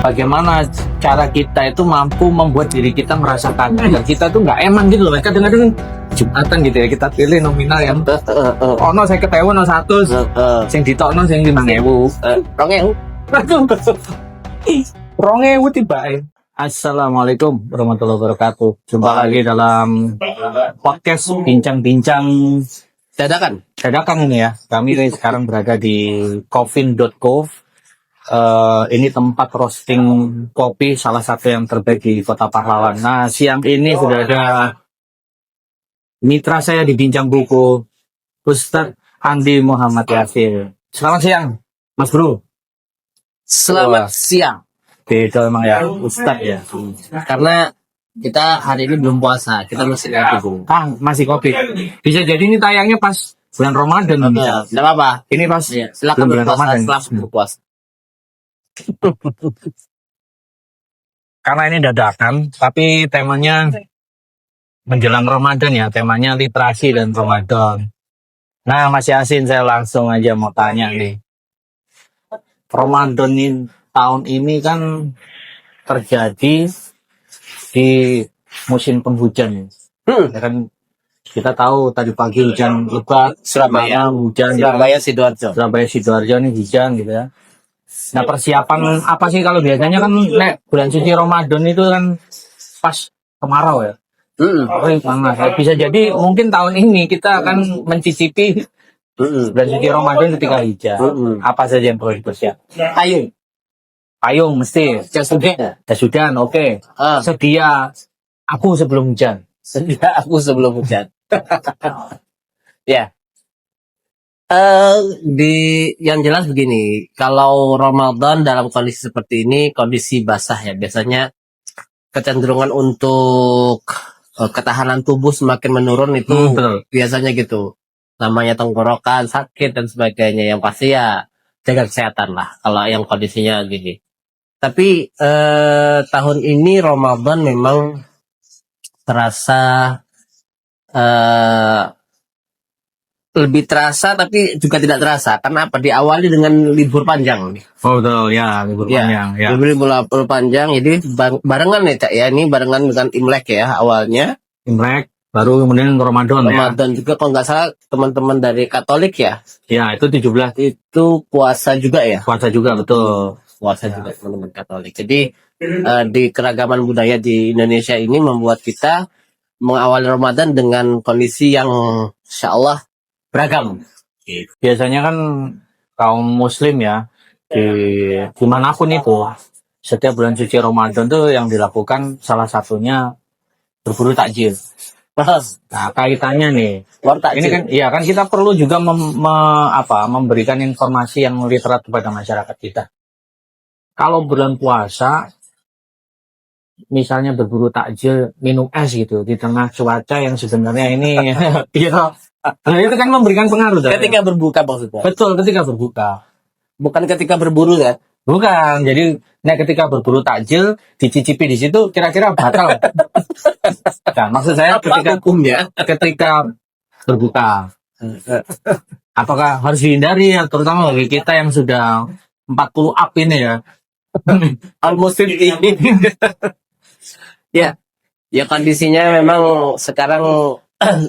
bagaimana cara kita itu mampu membuat diri kita merasakan dan kita tuh nggak eman gitu loh. Kadang-kadang Jumatan gitu ya kita pilih nominal yang ono saya ketawa no 100 sing ditokno sing 5.000 2.000 tiba. Assalamualaikum warahmatullahi wabarakatuh. Jumpa lagi dalam podcast bincang-bincang dadakan ini ya. Kami sekarang berada di coffin.co. Ini tempat roasting kopi salah satu yang terbaik di Kota Pahlawan. Nah, siang ini sudah ada mitra saya di Bincang Buku, Ustadz Andi Muhammad Yasir. Selamat siang, Mas Bro. Selamat siang. Beda emang ya, Ustadz ya. Karena kita hari ini belum puasa, kita masih kopi, Bung. Kang, masih kopi. Bisa jadi ini tayangnya pas bulan Ramadan. Tidak apa-apa. Ini pas Silakan bulan berpuasa Ramadan. setelah berpuasa. Karena ini dadakan, tapi temanya menjelang Ramadan ya, temanya literasi dan Ramadan. Nah, Mas Yasin, saya langsung aja mau tanya nih. Ramadan ini, tahun ini kan terjadi di musim penghujan. Ya kan kita tahu tadi pagi hujan lebat, Surabaya. malam hujan, Sidoarjo. Surabaya Sidoarjo ini hujan gitu ya. Nah, persiapan apa sih kalau biasanya kan bulan suci Ramadan itu kan pas kemarau ya. Panas. Bisa jadi mungkin tahun ini kita akan mencicipi bulan suci Ramadan ketika hujan. Apa saja yang perlu dipersiapkan? Payung mesti. Jas hujan, oke. Sedia aku sebelum hujan. Sedia aku sebelum hujan. Ya. Yang jelas begini, kalau Ramadan dalam kondisi seperti ini, kondisi basah ya, biasanya kecenderungan untuk ketahanan tubuh semakin menurun itu biasanya gitu. Namanya tenggorokan, sakit dan sebagainya. Yang pasti ya jaga kesehatan lah kalau yang kondisinya gini. Tapi tahun ini Ramadan memang terasa lebih terasa tapi juga tidak terasa. Karena apa? Diawali dengan libur panjang nih. Oh betul ya, libur panjang ya. Libur panjang, jadi barengan ya Cak ya. Ini barengan dengan Imlek ya awalnya. Imlek, baru kemudian Ramadan ya. Ramadan juga kalau nggak salah teman-teman dari Katolik ya. Ya, itu 17. Itu puasa juga ya. Puasa juga, betul. Puasa juga teman-teman Katolik. Jadi di keragaman budaya di Indonesia ini membuat kita mengawali Ramadan dengan kondisi yang insya Allah beragam. Biasanya kan kaum muslim ya, dimanapun itu, setiap bulan suci Ramadan tuh yang dilakukan salah satunya berburu takjil. Nah, kaitannya nih, ini kan, ya kan kita perlu juga memberikan informasi yang literat kepada masyarakat kita. Kalau bulan puasa, misalnya berburu takjil, minum es gitu di tengah cuaca yang sebenarnya ini, gitu. Nah, itu kan memberikan pengaruh. Ketika berbuka maksudnya. Betul, ketika berbuka. Bukan ketika berburu ya. Bukan, jadi ketika berburu takjil dicicipi di situ kira-kira batal. Nah, maksud saya ketika berbuka. Apakah harus dihindari ya, terutama bagi kita yang sudah 40 up ini ya. Almost ini. Ya kondisinya memang sekarang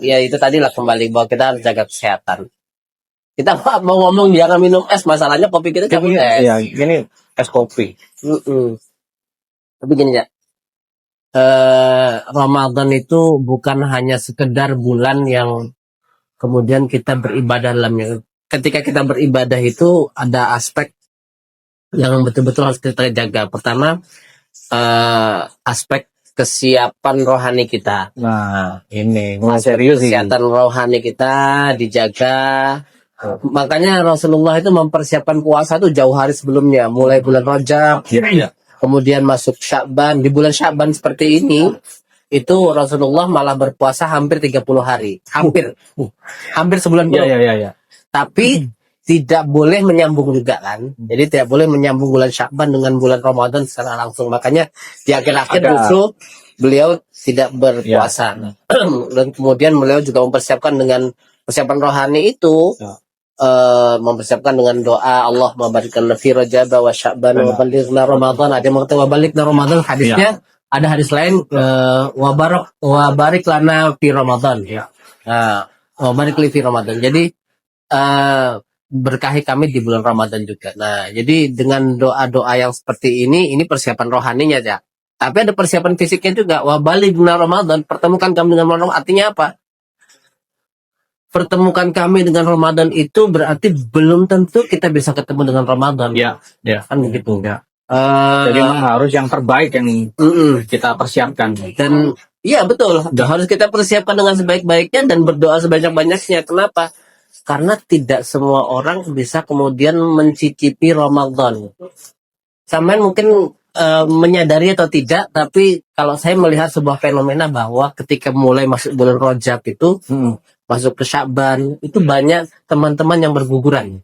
ya itu tadi lah kembali bahwa kita harus jaga kesehatan. Kita mau ngomong jangan minum es, masalahnya kopi kita jangan es. Iya, ini es kopi. Tapi gini ya, Ramadan itu bukan hanya sekedar bulan yang kemudian kita beribadah dalamnya. Ketika kita beribadah itu ada aspek yang betul-betul harus kita jaga. Pertama, aspek kesiapan rohani kita. Nah, ini mulai serius sih. Kesehatan rohani kita dijaga. Makanya Rasulullah itu mempersiapkan puasa itu jauh hari sebelumnya, mulai bulan Rajab, kemudian masuk Sya'ban. Di bulan Sya'ban seperti ini, itu Rasulullah malah berpuasa hampir 30 hari, hampir sebulan penuh. Ya. Tapi tidak boleh menyambung juga kan. Jadi tidak boleh menyambung bulan Sya'ban dengan bulan Ramadan secara langsung. Makanya di akhir-akhir justru beliau tidak berpuasa. Dan kemudian beliau juga mempersiapkan dengan persiapan rohani itu mempersiapkan dengan doa Allah mabarakkan fi Rajab wa Sya'ban wa balighna Ramadan. Ada yang mengatakan wa balighna Ramadan, hadisnya ada hadis lain wa barik lana fi Ramadan. Ya. Wa barik li fi Ramadan. Jadi berkahi kami di bulan Ramadan juga. Nah, jadi dengan doa-doa yang seperti ini persiapan rohaninya ya. Tapi ada persiapan fisiknya juga. Wa balighna Ramadan, pertemukan kami dengan Ramadan. Artinya apa? Pertemukan kami dengan Ramadan itu berarti belum tentu kita bisa ketemu dengan Ramadan. Ya, ya. Kan begitu. Ya. Jadi memang harus yang terbaik yang kita persiapkan. Dan iya betul, harus kita persiapkan dengan sebaik-baiknya dan berdoa sebanyak-banyaknya. Kenapa? Karena tidak semua orang bisa kemudian mencicipi Ramadan. Sampai mungkin menyadari atau tidak, tapi kalau saya melihat sebuah fenomena bahwa ketika mulai masuk bulan Rajab itu, masuk ke Sya'ban, itu banyak teman-teman yang berguguran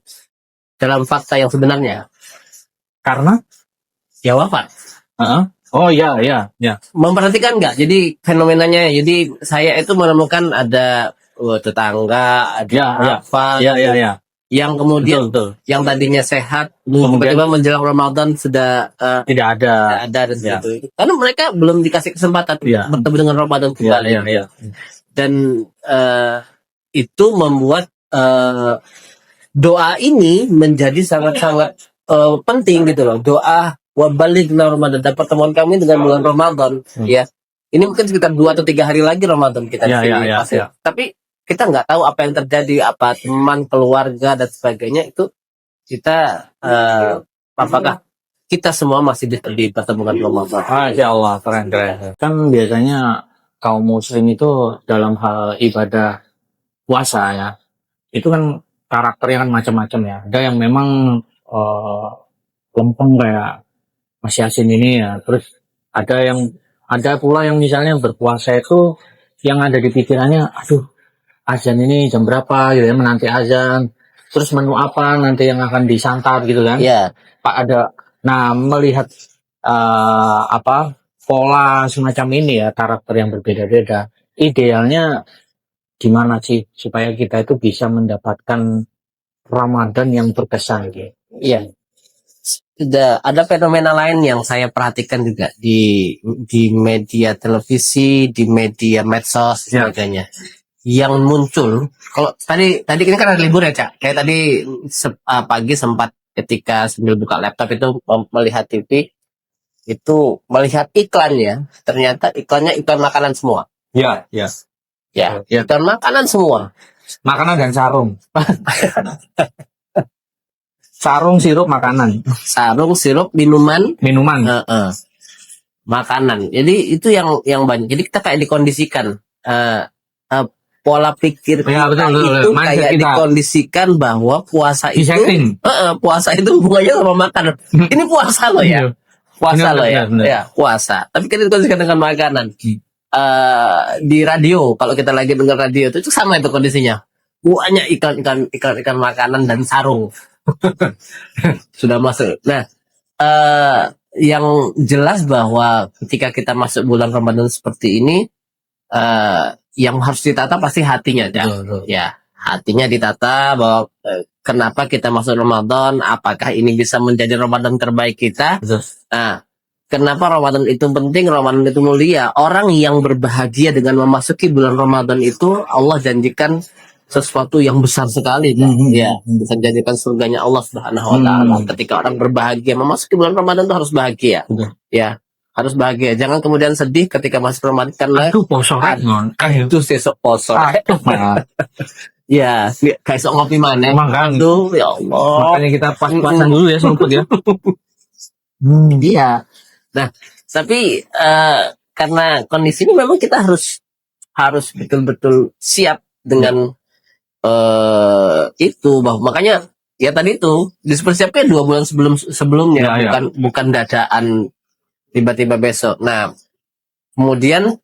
dalam fakta yang sebenarnya. Karena Ya wafat. Oh ya. Memperhatikan nggak? Jadi fenomenanya, jadi saya itu menemukan ada tetangga, ada apa, Ya. yang kemudian Betul. yang tadinya sehat, Kemudian tiba-tiba menjelang Ramadan sudah tidak ada. ada dan seperti itu. Karena mereka belum dikasih kesempatan bertemu dengan Ramadan kembali. Ya. Dan itu membuat doa ini menjadi sangat-sangat penting gitu loh. Doa wa balighna Ramadan, dan pertemuan kami dengan bulan Ramadan ya. Ini mungkin sekitar 2 atau 3 hari lagi Ramadan kita di sini. Tapi kita nggak tahu apa yang terjadi, apa teman, keluarga dan sebagainya itu kita apakah kita semua masih dipertemukan Ramadan. Masya Allah, keren. Kan biasanya kaum muslim itu dalam hal ibadah puasa ya, itu kan karakternya kan macam-macam ya. Ada yang memang lempeng kayak Mas Yasin ini ya. Terus ada pula yang misalnya berpuasa itu yang ada di pikirannya, aduh, azan ini jam berapa gitu ya, menanti azan. Terus menu apa nanti yang akan disantap gitu kan? Iya. Pak ada. Nah, melihat pola semacam ini ya, karakter yang berbeda-beda. Idealnya gimana sih supaya kita itu bisa mendapatkan Ramadan yang berkesan gitu? Iya. Ada fenomena lain yang saya perhatikan juga di media televisi, di media medsos dan sebagainya. Yang muncul, kalau tadi ini kan ada libur ya, Cak. Kayak tadi pagi sempat ketika sambil buka laptop itu melihat TV, itu melihat iklannya, ternyata iklannya iklan makanan semua. Ya. Iklan makanan semua. Makanan dan sarung. Sarung, sirup, makanan. Sarung, sirup, minuman. Makanan. Jadi itu yang banyak. Jadi kita kayak dikondisikan. Pola pikir kita itu kayak dikondisikan bahwa puasa itu hubungannya sama makanan. Ini puasa loh ya. Puasa. Tapi kita dikondisikan dengan makanan. Di radio, kalau kita lagi dengar radio itu sama itu kondisinya. Banyak ikan makanan dan sarung. Sudah masuk. Nah, yang jelas bahwa ketika kita masuk bulan Ramadan seperti ini, yang harus ditata pasti hatinya, ya. Hatinya ditata bahwa kenapa kita masuk Ramadan, apakah ini bisa menjadi Ramadan terbaik kita? Nah, kenapa Ramadan itu penting, Ramadan itu mulia? Orang yang berbahagia dengan memasuki bulan Ramadan itu Allah janjikan sesuatu yang besar sekali, ya, bisa jadikan surganya Allah Subhanahu wa taala. Ketika orang berbahagia memasuki bulan Ramadan itu harus bahagia. Ya, harus bahagia. Jangan kemudian sedih ketika masuk Ramadan karena itu sesok poso. Ya, kayak sok ngopi mana? Aduh, ya Allah. Makanya kita pas-pasan dulu ya serumput ya. Iya. Nah, tapi karena kondisi ini memang kita harus betul-betul siap dengan itu, bahwa makanya ya tadi itu dipersiapkan 2 bulan sebelumnya, bukan dadaan tiba-tiba besok. Nah, kemudian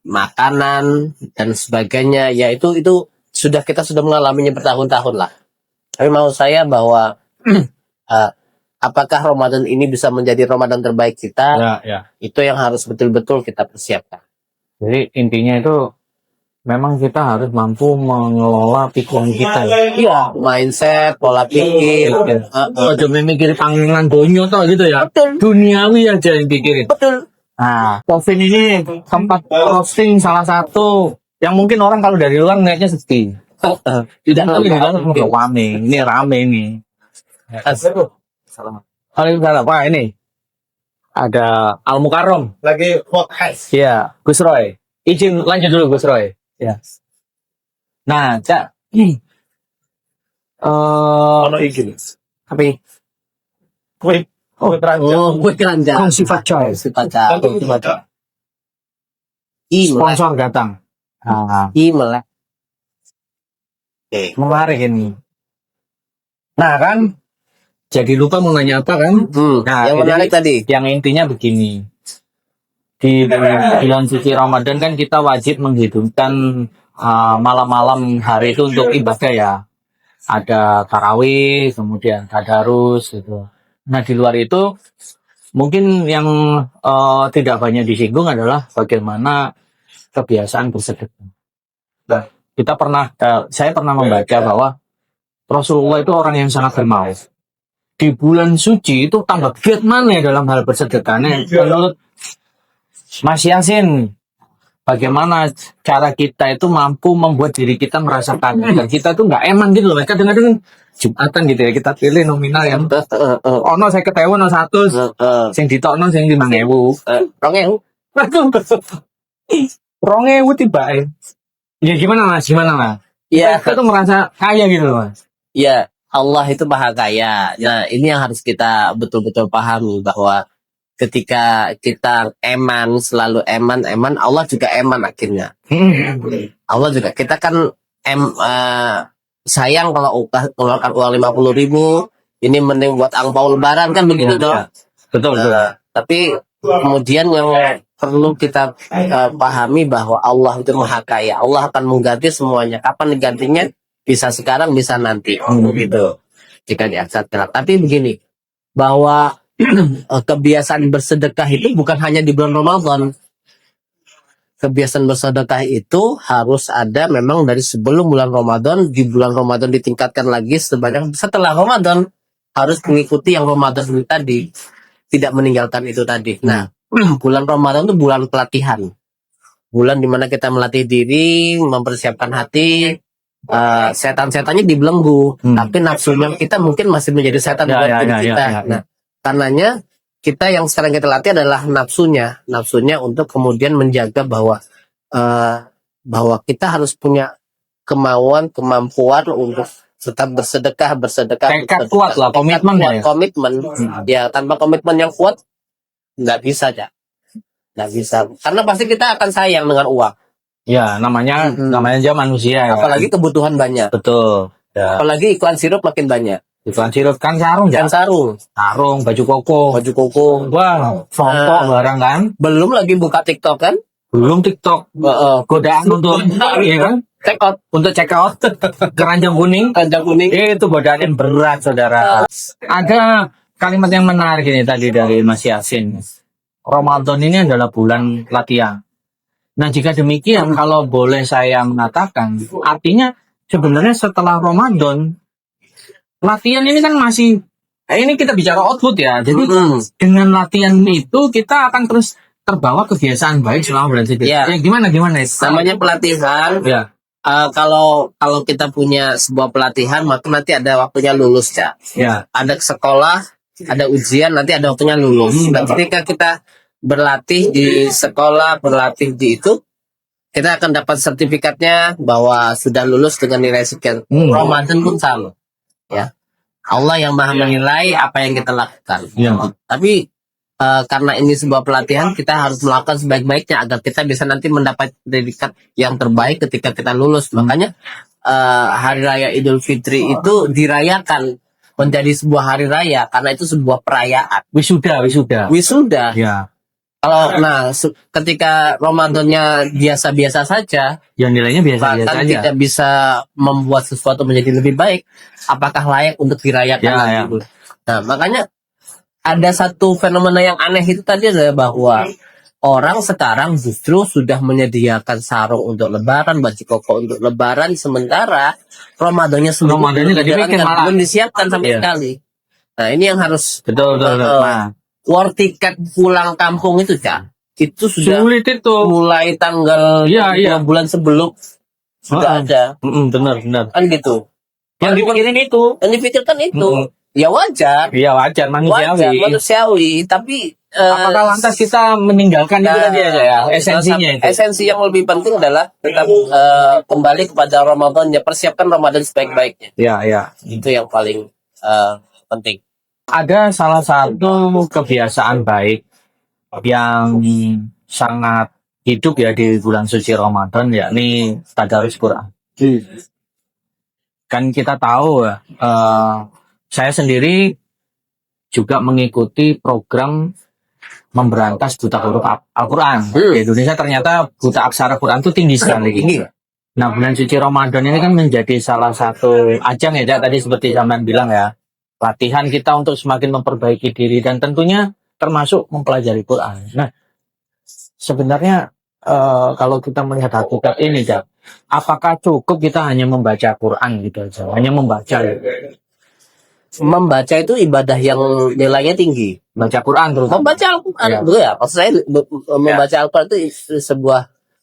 makanan dan sebagainya, ya itu kita sudah mengalaminya bertahun-tahun lah. Tapi mau saya bahwa apakah Ramadan ini bisa menjadi Ramadan terbaik kita? Ya. Itu yang harus betul-betul kita persiapkan. Jadi intinya itu memang kita harus mampu mengelola pikiran kita. Iya, mindset, pola pikir. Ojo mikir panganan donya toh gitu ya. Betul. Duniawi aja yang pikirin. Betul. Nah, Covid ini tempat roasting salah satu yang mungkin orang kalau dari luar ngeliatnya sepi. Tidak tahu ini kan rame, ini rame ini. Waalaikumsalam. Wah ini ada Al Mukarrom. Lagi podcast. Iya, Gus Roy. Izin lanjut dulu Gus Roy. Ya. Nah, Cak. Ono iki. Apa ini? Kue keranjang. Oh, gue keranjang. Kong sifat coy. Sifat cak. Sponsor datang. Nah, Email. menarik ini. Nah kan, jadi lupa mau nanya apa kan? Nah, Yang menarik tadi. Yang intinya begini. Di bulan suci Ramadan kan kita wajib menghidupkan malam-malam hari itu untuk ibadah ya. Ada tarawih, kemudian tadarus gitu. Nah di luar itu mungkin yang tidak banyak disinggung adalah bagaimana kebiasaan bersedekah. Nah, saya pernah membaca bahwa Rasulullah itu orang yang sangat dermawan. Di bulan suci itu tambah giat mana dalam hal bersedekahnya. Menurut Mas Yasin, bagaimana cara kita itu mampu membuat diri kita merasa kaya dan kita tuh nggak eman gitu loh. Kadang-kadang Jumatan gitu ya kita pilih nominal yang ono saya ketahui ono 100, sing ditokno sing 5.000. 2.000. 2.000 tiba ya gimana mas? Iya. Kita tuh merasa kaya gitu loh mas. Ya, Allah itu maha kaya. Nah, ini yang harus kita betul-betul pahami bahwa ketika kita selalu eman, Allah juga eman akhirnya. Allah juga, kita kan sayang kalau keluarkan uang 50.000, ini mending buat angpau lebaran kan begitu dong. Betul. Tapi kemudian yang perlu kita pahami bahwa Allah itu maha kaya. Allah akan mengganti semuanya. Kapan digantinya? Bisa sekarang, bisa nanti. Gitu. Jika di akhirat kelak. Tapi begini, bahwa kebiasaan bersedekah itu bukan hanya di bulan Ramadan. Kebiasaan bersedekah itu harus ada memang dari sebelum bulan Ramadan. Di bulan Ramadan ditingkatkan lagi sebanyak setelah Ramadan. Harus mengikuti yang Ramadan ini tadi. Tidak meninggalkan itu tadi. Nah, bulan Ramadan itu bulan pelatihan. Bulan dimana kita melatih diri, mempersiapkan hati. Setan-setannya dibelenggu, tapi nafsunya kita mungkin masih menjadi setan buat diri kita. Nah, karenanya kita yang sekarang kita latih adalah nafsunya untuk kemudian menjaga bahwa kita harus punya kemampuan untuk tetap bersedekah. Tekad kuat lah, komitmen ya. Komitmen, ya tanpa komitmen yang kuat nggak bisa ya, nggak bisa. Karena pasti kita akan sayang dengan uang. Ya, namanya aja manusia ya. Apalagi kebutuhan banyak. Betul. Ya. Apalagi iklan sirup makin banyak. Iklan sirup kan sarung ya. Sarung, baju koko. Wah, foto barang kan. Belum lagi buka TikTok kan? Belum TikTok. Godaan untuk ya kan? Check out. Keranjang kuning. Itu godaan yang berat, saudara. Ada kalimat yang menarik ini tadi dari Mas Yasin. Ramadan ini adalah bulan latihan. Nah, jika demikian, kalau boleh saya mengatakan, artinya sebenarnya setelah Ramadan, latihan ini kan masih, ini kita bicara output ya. Jadi dengan latihan itu kita akan terus terbawa kebiasaan baik selama bulan suci. Ya. Gimana? Namanya pelatihan. Ya. Kalau kita punya sebuah pelatihan, maka nanti ada waktunya lulus ya. Ya. Ada sekolah, ada ujian, nanti ada waktunya lulus. Dan ketika kita berlatih di sekolah, berlatih di itu, kita akan dapat sertifikatnya bahwa sudah lulus dengan nilai sekian. Ramadan pun sama, ya. Allah yang maha menilai apa yang kita lakukan. Ya. Tapi karena ini sebuah pelatihan, kita harus melakukan sebaik-baiknya agar kita bisa nanti mendapat predikat yang terbaik ketika kita lulus. Makanya Hari Raya Idul Fitri itu dirayakan menjadi sebuah hari raya karena itu sebuah perayaan. Wisuda. Ya. Kalau ketika Ramadannya biasa-biasa saja, Yang nilainya biasa-biasa bahkan aja. tidak bisa membuat sesuatu menjadi lebih baik, apakah layak untuk dirayakan lagi? Ya. Nah, makanya ada satu fenomena yang aneh itu tadi adalah bahwa orang sekarang justru sudah menyediakan sarung untuk lebaran, baju koko untuk lebaran, sementara Ramadannya sendiri Ramadannya nggak dibikin, dijalankan, malah. belum disiapkan sama Iya. sekali. Nah, ini yang harus Betul. Nah, war tiket pulang kampung itu, Cak. Itu sudah sulit itu. mulai tanggal Iya, iya. 2 bulan sebelum sudah ada. Benar. Kan gitu. Yang dipikirin itu. Yang dipikirkan itu. Ya wajar. Iya wajar, Wajar, manusiawi. manusiawi. Tapi Apakah lantas kita meninggalkan itu nah, tadi aja ya, esensinya itu? esensi yang lebih penting adalah tetap kembali kepada Ramadan, ya persiapkan Ramadan sebaik-baiknya. Iya. Itu yang paling penting. Ada salah satu kebiasaan baik yang sangat hidup ya di bulan suci Ramadan, yakni tadarus Quran. Kan kita tahu ya, saya sendiri juga mengikuti program memberantas buta huruf Al-Quran. Di Indonesia ternyata buta aksara Quran itu tinggi sekali. Nah, bulan suci Ramadan ini kan menjadi salah satu ajang ya, Cak, tadi seperti zaman bilang ya, latihan kita untuk semakin memperbaiki diri dan tentunya termasuk mempelajari Quran. Nah, sebenarnya kalau kita melihat hakikat ini, Cak, apakah cukup kita hanya membaca Quran gitu aja, hanya membaca? Membaca itu ibadah yang nilainya tinggi. Baca Quran terus. Membaca Al-Quran, Ya. betul ya. Maksud saya membaca Al-Quran itu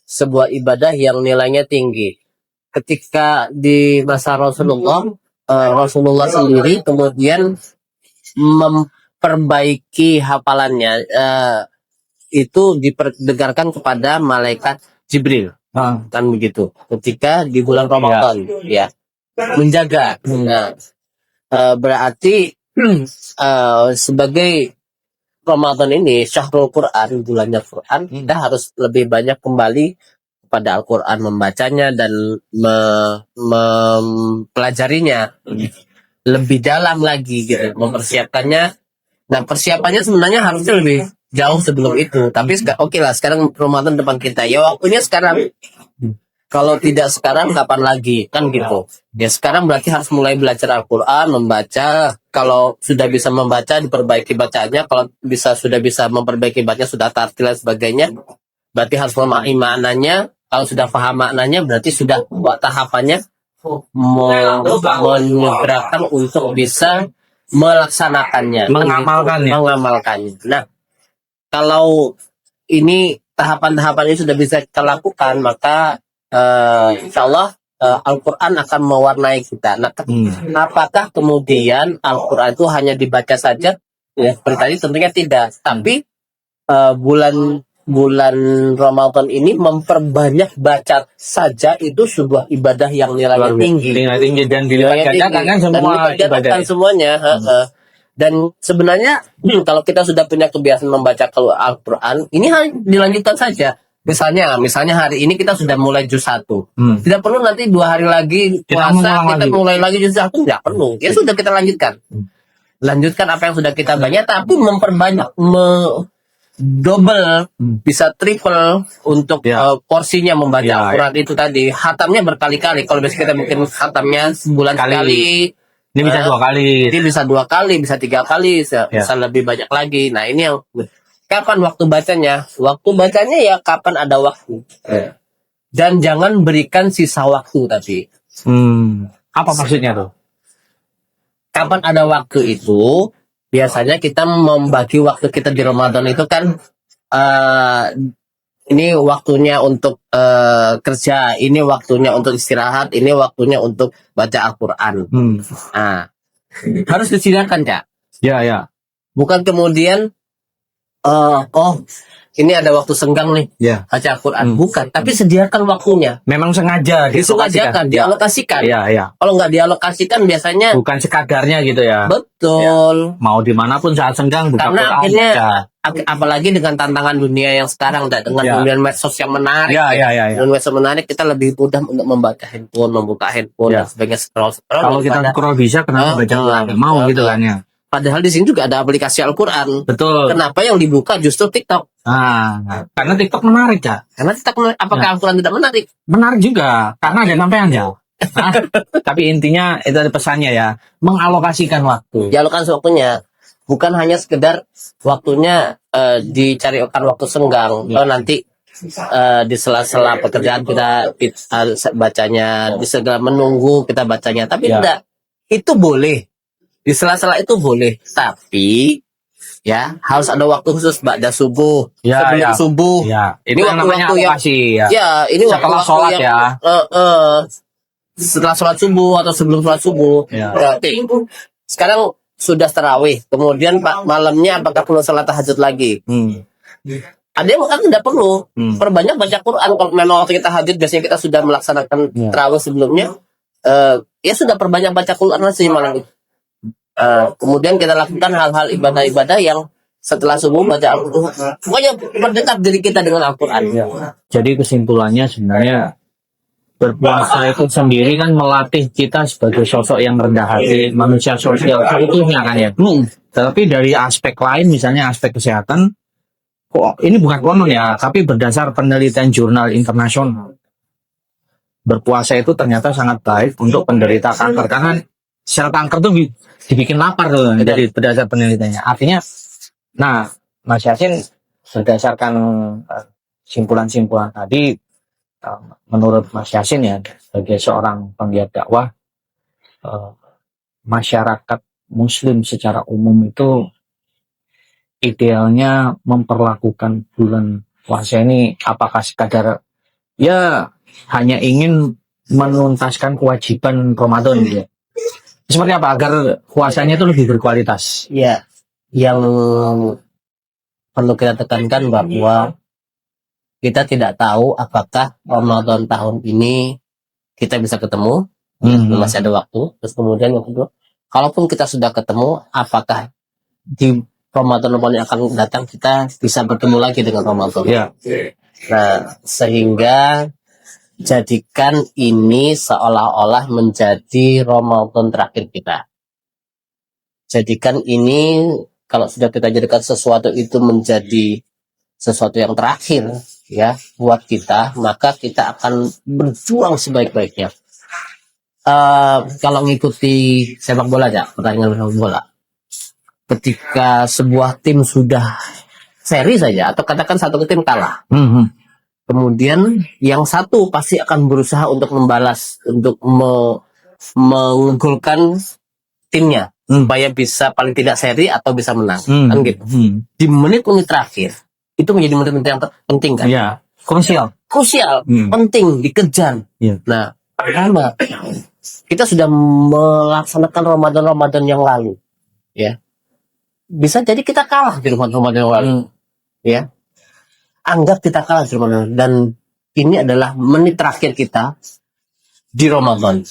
sebuah ibadah yang nilainya tinggi. Ketika di masa Rasulullah, Rasulullah sendiri kemudian memperbaiki hafalannya, itu diperdengarkan kepada malaikat Jibril, kan begitu. Ketika di bulan Ramadan, ya, menjaga. Nah, berarti sebagai Ramadan ini Syahrul Quran, bulannya Quran, kita harus lebih banyak kembali kepada Al-Quran, membacanya dan mempelajarinya lebih dalam lagi gitu, mempersiapkannya. Nah, persiapannya sebenarnya harusnya lebih jauh sebelum itu. Tapi oke lah, sekarang Ramadan depan kita, ya waktunya sekarang. Kalau tidak sekarang, kapan lagi? Kan gitu. Ya sekarang berarti harus mulai belajar Al-Quran, membaca. Kalau sudah bisa membaca, diperbaiki bacanya. Kalau sudah bisa memperbaiki bacanya, sudah tartil dan sebagainya, berarti harus memahami maknanya. Kalau sudah paham maknanya, berarti sudah tahapannya menyeberangkan untuk bisa melaksanakannya. Mengamalkannya. Nah, kalau ini tahapan-tahapan ini sudah bisa kita lakukan, maka insya Allah Al-Quran akan mewarnai kita. Nah, apakah kemudian Al-Quran itu hanya dibaca saja? Ya, seperti tadi tentunya tidak. Tapi bulan Ramadan ini memperbanyak baca saja itu sebuah ibadah yang nilainya tinggi. Nilai tinggi dan dilipat gandakan kan semua ibadah. Semuanya. Dan sebenarnya kalau kita sudah punya kebiasaan membaca Al-Quran, ini hanya dilanjutkan saja. Misalnya hari ini kita sudah mulai juz 1. Tidak perlu nanti 2 hari lagi puasa kita mulai lagi juz 1, tidak perlu. Ya sudah, kita lanjutkan. Lanjutkan apa yang sudah kita baca, tapi memperbanyak, double, bisa triple untuk porsinya membaca Al-Quran itu tadi. Khatamnya berkali-kali. Kalau biasanya kita mungkin khatamnya sebulan sekali. Ini bisa 2 kali. Ini bisa 2 kali, bisa 3 kali, bisa lebih banyak lagi. Nah, ini yang kapan waktu bacanya? Waktu bacanya ya kapan ada waktu. Dan jangan berikan sisa waktu tadi. Apa maksudnya tuh? Kapan ada waktu itu, biasanya kita membagi waktu kita di Ramadan itu kan, ini waktunya untuk kerja, ini waktunya untuk istirahat, ini waktunya untuk baca Al-Quran. Nah, harus disediakan, Kak. Ya. Bukan kemudian ini ada waktu senggang nih, baca Al-Quran. Bukan, tapi sediakan waktunya. Memang sengaja Disengajakan, dialokasikan. Iya. Kalau nggak dialokasikan biasanya bukan sekadarnya gitu ya. Betul. Mau dimanapun saat senggang buka Karena Quran. akhirnya apalagi dengan tantangan dunia yang sekarang, dengan dunia medsos yang menarik. Dengan medsos menarik, kita lebih mudah untuk membaca handphone, membuka handphone dan sebagainya, scroll. Kalau kita scroll bisa, kenapa baca nggak mau gitu kan ya? Padahal di sini juga ada aplikasi Al-Quran. Betul. Kenapa yang dibuka justru TikTok? Karena TikTok menarik, Kak. Karena TikTok menarik. Apakah Al-Quran tidak menarik? Menarik juga, karena ada sampean ya. Tapi intinya itu ada pesannya ya, mengalokasikan waktu. Dialokasikan waktunya. bukan hanya sekedar waktunya dicarikan waktu senggang. Oh, nanti di sela-sela pekerjaan kita bacanya, di segala menunggu kita bacanya. Tapi Ya. tidak, itu boleh. Di sela-sela itu boleh, tapi ya harus ada waktu khusus ba'da subuh, Ya, sebelum ya. subuh. Ya, Ini itu yang namanya waktu-waktu yang alokasi ya. ya, ini Setelah waktu-waktu sholat yang ya. setelah sholat subuh atau sebelum sholat subuh. Ya. Oke. Sekarang sudah tarawih, kemudian malamnya apakah perlu sholat tahajud lagi? Ada yang mengatakan tidak perlu. Perbanyak baca Quran. Kalau memang waktu kita tahajud biasanya kita sudah melaksanakan Ya. tarawih sebelumnya, ya sudah perbanyak baca Quran saja malam itu. Kemudian kita lakukan hal-hal ibadah-ibadah yang setelah subuh baca Al-Quran. Pokoknya berdekat diri kita dengan Al-Quran. Jadi kesimpulannya sebenarnya berpuasa itu sendiri kan melatih kita sebagai sosok yang rendah hati, manusia sosial seutuhnya kan ya. Tetapi dari aspek lain, misalnya aspek kesehatan, kok ini bukan konon ya, tapi berdasar penelitian jurnal internasional, berpuasa itu ternyata sangat baik untuk penderita kanker karena sel kanker tuh dibikin lapar tuh dari berdasar penelitiannya. Artinya, nah Mas Yasin berdasarkan simpulan-simpulan tadi, menurut Mas Yasin ya sebagai seorang penggiat dakwah, masyarakat Muslim secara umum itu idealnya memperlakukan bulan puasa ini apakah sekadar ya hanya ingin menuntaskan kewajiban Ramadan gitu ya. Seperti apa agar puasanya itu lebih berkualitas? Ya, yang perlu kita tekankan bahwa kita tidak tahu apakah Ramadan tahun ini kita bisa ketemu, masih ada waktu. Terus kemudian yang kedua, kalaupun kita sudah ketemu, apakah di Ramadan yang akan datang kita bisa bertemu lagi dengan Ramadan? Ya. Nah, sehingga jadikan ini seolah-olah menjadi Ramadan terakhir kita. Jadikan ini, kalau sudah kita jadikan sesuatu itu menjadi sesuatu yang terakhir ya buat kita, maka kita akan berjuang sebaik-baiknya. Kalau ngikuti sepak bola ya, pertandingan sepak bola, ketika sebuah tim sudah seri saja atau katakan satu tim kalah, kemudian yang satu pasti akan berusaha untuk membalas, untuk mengunggulkan timnya supaya bisa paling tidak seri atau bisa menang, kan gitu. Di menit-menit terakhir itu menjadi menit-menit yang penting kan? Ya, krusial, penting dikejar. Nah, pertama kita sudah melaksanakan Ramadan yang lalu, ya. Bisa jadi kita kalah di Ramadan yang lalu, ya. Anggap kita kalah di Ramadan, dan ini adalah menit terakhir kita di Ramadan.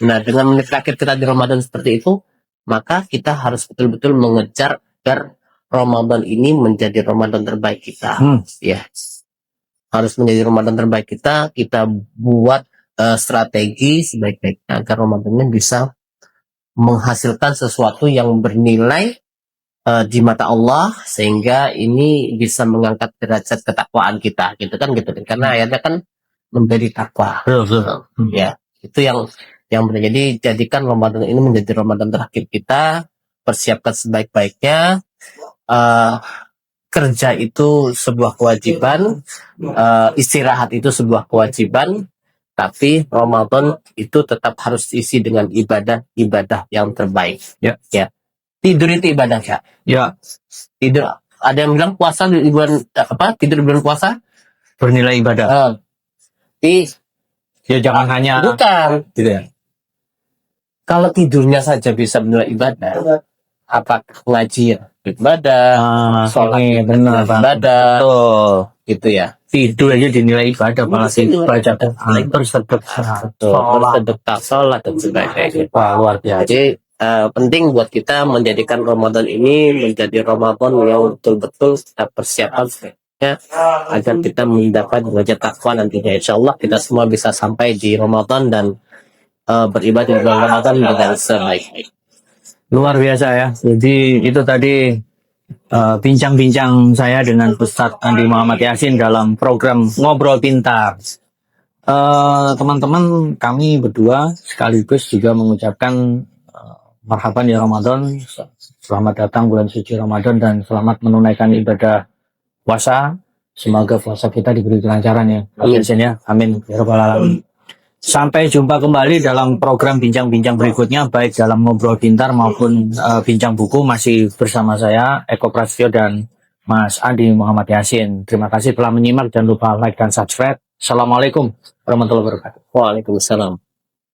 Nah, dengan menit terakhir kita di Ramadan seperti itu, maka kita harus betul-betul mengejar agar Ramadan ini menjadi Ramadan terbaik kita, ya. Harus menjadi Ramadan terbaik kita. Kita buat strategi sebaik-baiknya agar Ramadannya bisa menghasilkan sesuatu yang bernilai di mata Allah, sehingga ini bisa mengangkat derajat ketakwaan kita, gitu kan, gitu. Karena ayatnya kan memberi takwa, ya. Itu yang benar. Jadi jadikan Ramadan ini menjadi Ramadan terakhir kita. Persiapkan sebaik-baiknya. Kerja itu sebuah kewajiban, istirahat itu sebuah kewajiban, tapi Ramadan itu tetap harus diisi dengan ibadah yang terbaik. Ya. Tidur itu ibadah ya. Ya. Tidur. Ada yang bilang puasa di bulan apa? Tidur di bulan puasa Bernilai ibadah. Ya jangan hanya. Bukan. Gitu ya. Kalau tidurnya saja bisa bernilai ibadah, apa pengajian ibadah, sholat benar ibadah, gitu ya. Tidur aja dinilai ibadah, malah baca bersedekah, sholat dan sebagainya. Luar biasa. Jadi penting buat kita menjadikan Ramadan ini menjadi Ramadan yang betul-betul kita persiapkan agar kita mendapat derajat takwa nantinya. Insya Allah kita semua bisa sampai di Ramadan dan beribadah di bulan Ramadan dengan sebaik-baik. Luar biasa ya. Jadi itu tadi bincang-bincang saya dengan Ustadz Andi Muhammad Yasin dalam program Ngobrol Pintar. Teman-teman, kami berdua sekaligus juga mengucapkan marhaban ya Ramadan. Selamat datang bulan suci Ramadan dan selamat menunaikan ibadah puasa. Semoga puasa kita diberi kelancaran ya. Amin. Ya. Amin. Ya Rabbal Alamin. Sampai jumpa kembali dalam program bincang-bincang berikutnya, baik dalam ngobrol pintar maupun bincang buku. Masih bersama saya Eko Prasetyo dan Mas Andi Muhammad Yasin. Terima kasih telah menyimak, jangan lupa like dan subscribe. Assalamualaikum warahmatullahi wabarakatuh. Waalaikumsalam.